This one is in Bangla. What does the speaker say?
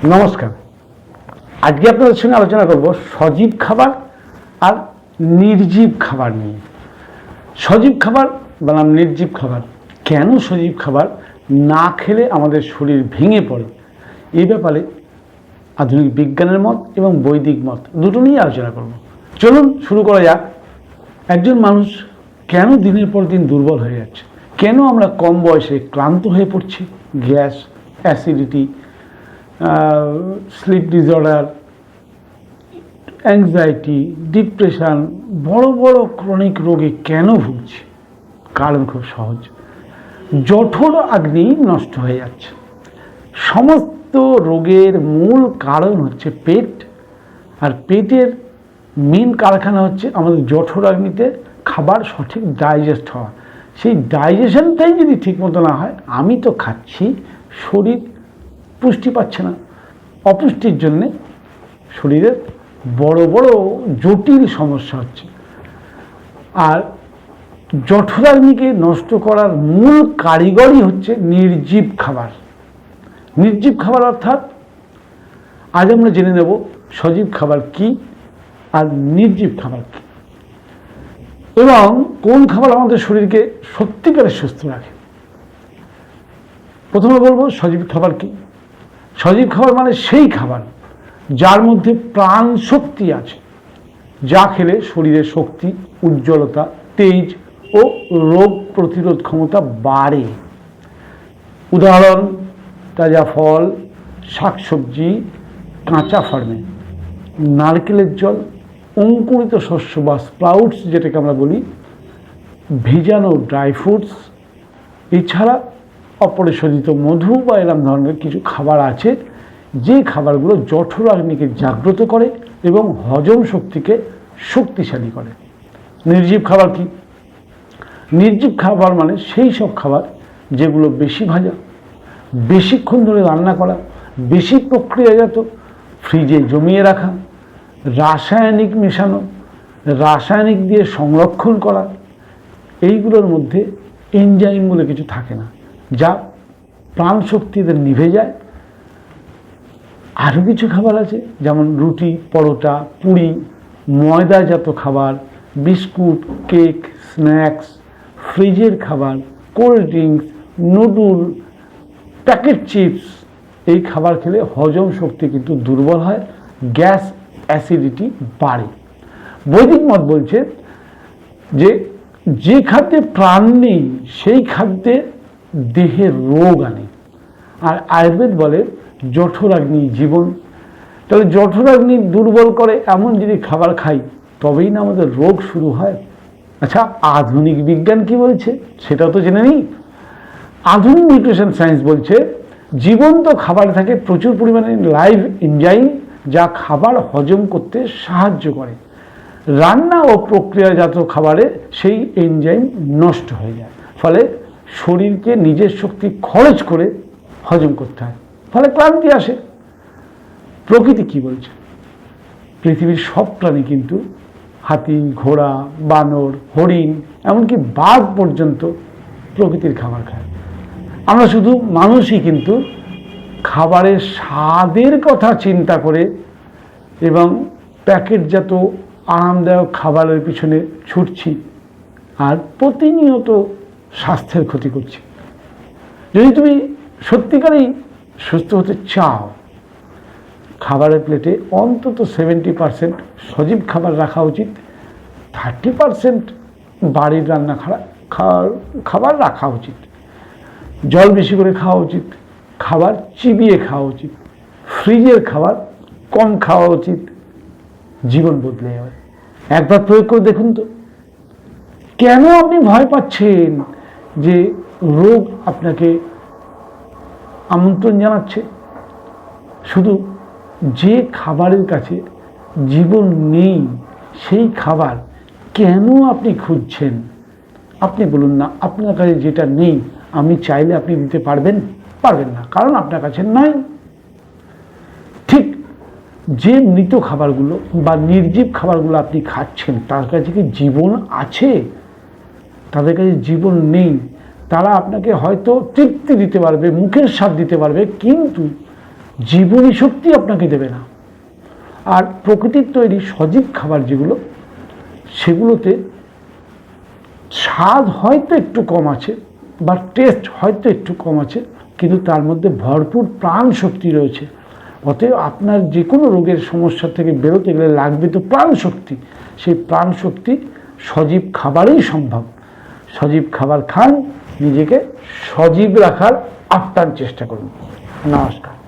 নমস্কার। আজকে আপনাদের সঙ্গে আলোচনা করব সজীব খাবার আর নির্জীব খাবার নিয়ে। সজীব খাবার বনাম নির্জীব খাবার, কেন সজীব খাবার না খেলে আমাদের শরীর ভেঙে পড়ে, এই ব্যাপারে আধুনিক বিজ্ঞানের মত এবং বৈদিক মত দুটো নিয়ে আলোচনা করব। চলুন শুরু করা যাক। একজন মানুষ কেন দিনের পর দিন দুর্বল হয়ে যাচ্ছে, কেন আমরা কম বয়সে ক্লান্ত হয়ে পড়ছি, gas, acidity, sleep disorder, anxiety, depression, বড় বড় ক্রনিক রোগে কেন ভুগছি? কারণ খুব সহজ, জঠর অগ্নি নষ্ট হয়ে যাচ্ছে। সমস্ত রোগের মূল কারণ হচ্ছে পেট, আর পেটের মেন কারখানা হচ্ছে আমাদের জঠর অগ্নিতে খাবার সঠিক ডাইজেস্ট হওয়া। সেই ডাইজেশনটাই যদি ঠিকমতো না হয়, আমি তো খাচ্ছি, শরীর পুষ্টি পাচ্ছে না। অপুষ্টির জন্যে শরীরের বড় বড় জটিল সমস্যা হচ্ছে। আর জঠরাগ্নিকে নষ্ট করার মূল কারিগরই হচ্ছে নির্জীব খাবার। নির্জীব খাবার অর্থাৎ আজ আমরা জেনে নেব সজীব খাবার কি আর নির্জীব খাবার কি, এবং কোন খাবার আমাদের শরীরকে সত্যিকারের সুস্থ রাখে। প্রথমে বলবো সজীব খাবার কি। সজীব খাবার মানে সেই খাবার যার মধ্যে প্রাণ শক্তি আছে, যা খেলে শরীরের শক্তি, উজ্জ্বলতা, তেজ ও রোগ প্রতিরোধ ক্ষমতা বাড়ে। উদাহরণ, তাজা ফল, শাকসবজি, কাঁচা ফার্মে, নারকেলের জল, অঙ্কুরিত শস্য বা স্প্রাউটস যেটাকে আমরা বলি, ভিজানো ড্রাই ফ্রুটস, এছাড়া অপরিশোধিত মধু বা এরম ধরনের কিছু খাবার আছে যে খাবারগুলো জঠরাগ্নিকে জাগ্রত করে এবং হজম শক্তিকে শক্তিশালী করে। নির্জীব খাবার কি? নির্জীব খাবার মানে সেই সব খাবার যেগুলো বেশি ভাজা, বেশিক্ষণ ধরে রান্না করা, বেশি প্রক্রিয়াজাত, ফ্রিজে জমিয়ে রাখা, রাসায়নিক মেশানো, রাসায়নিক দিয়ে সংরক্ষণ করা। এইগুলোর মধ্যে এনজাইম বলে কিছু থাকে না, যা প্রাণ শক্তিতে নিভে যায়। আরও কিছু খাবার আছে, যেমন রুটি, পরোটা, পুরি, ময়দাজাত খাবার, বিস্কুট, কেক, স্ন্যাক্স, ফ্রিজের খাবার, cold drinks, noodle, packet chips. এই খাবার খেলে হজম শক্তি কিন্তু দুর্বল হয়, গ্যাস, অ্যাসিডিটি বাড়ে। বৈদিক মত বলছে যে খাদ্যে প্রাণ নেই সেই খাদ্যে দেহে রোগ আনে। আর আয়ুর্বেদ বলে জঠরাগ্নি জীবন। তাহলে জঠরাগ্নি দুর্বল করে এমন যদি খাবার খাই, তবেই না আমাদের রোগ শুরু হয়। আচ্ছা, আধুনিক বিজ্ঞান কি বলছে সেটাও তো জেনে নিই। আধুনিক নিউট্রিশন সায়েন্স বলছে জীবন্ত খাবারে থাকে প্রচুর পরিমাণে লাইভ এনজাইম, যা খাবার হজম করতে সাহায্য করে। রান্না ও প্রক্রিয়াজাত খাবারে সেই এনজাইম নষ্ট হয়ে যায়, ফলে শরীরকে নিজের শক্তি খরচ করে হজম করতে হয়, ফলে ক্লান্তি আসে। প্রকৃতি কি বলছে? পৃথিবীর সব প্রাণী কিন্তু, হাতি, ঘোড়া, বানর, হরিণ, এমনকি বাঘ পর্যন্ত প্রকৃতির খাবার খায়। আমরা শুধু মানুষই কিন্তু খাবারের স্বাদের কথা চিন্তা করে এবং প্যাকেটজাত আরামদায়ক খাবারের পিছনে ছুটছি আর প্রতিনিয়ত স্বাস্থ্যের ক্ষতি করছি। যদি তুমি সত্যিকারেই সুস্থ হতে চাও, খাবারের প্লেটে অন্তত 70% সজীব খাবার রাখা উচিত, 30% বাড়ির রান্না খাবার রাখা উচিত। জল বেশি করে খাওয়া উচিত, খাবার চিবিয়ে খাওয়া উচিত, ফ্রিজের খাবার কম খাওয়া উচিত। জীবন বদলে যাবে। একবার প্রয়োগ করে দেখুন তো। কেন আপনি ভয় পাচ্ছেন যে রোগ আপনাকে আমন্ত্রণ জানাচ্ছে? শুধু যে খাবারের কাছে জীবন নেই সেই খাবার কেন আপনি খুঁজছেন? আপনি বলুন না, আপনার কাছে যেটা নেই আমি চাইলে আপনি দিতে পারবেন না, কারণ আপনার কাছে নাই। ঠিক যে মৃত খাবারগুলো বা নির্জীব খাবারগুলো আপনি খাচ্ছেন, তার কাছে কি জীবন আছে? তাদের কাছে জীবন নেই। তারা আপনাকে হয়তো তৃপ্তি দিতে পারবে, মুখের স্বাদ দিতে পারবে, কিন্তু জীবনী শক্তি আপনাকে দেবে না। আর প্রকৃতির তৈরি সজীব খাবার যেগুলো, সেগুলোতে স্বাদ হয়তো একটু কম আছে বা টেস্ট হয়তো একটু কম আছে, কিন্তু তার মধ্যে ভরপুর প্রাণ শক্তি রয়েছে। অতএব আপনার যে কোনো রোগের সমস্যা থেকে বেরোতে গেলে লাগবে তো প্রাণ শক্তি। সেই প্রাণ শক্তি সজীব খাবারেই সম্ভব। সজীব খাবার খান, নিজেকে সজীব রাখার আপ্রাণ চেষ্টা করুন। নমস্কার।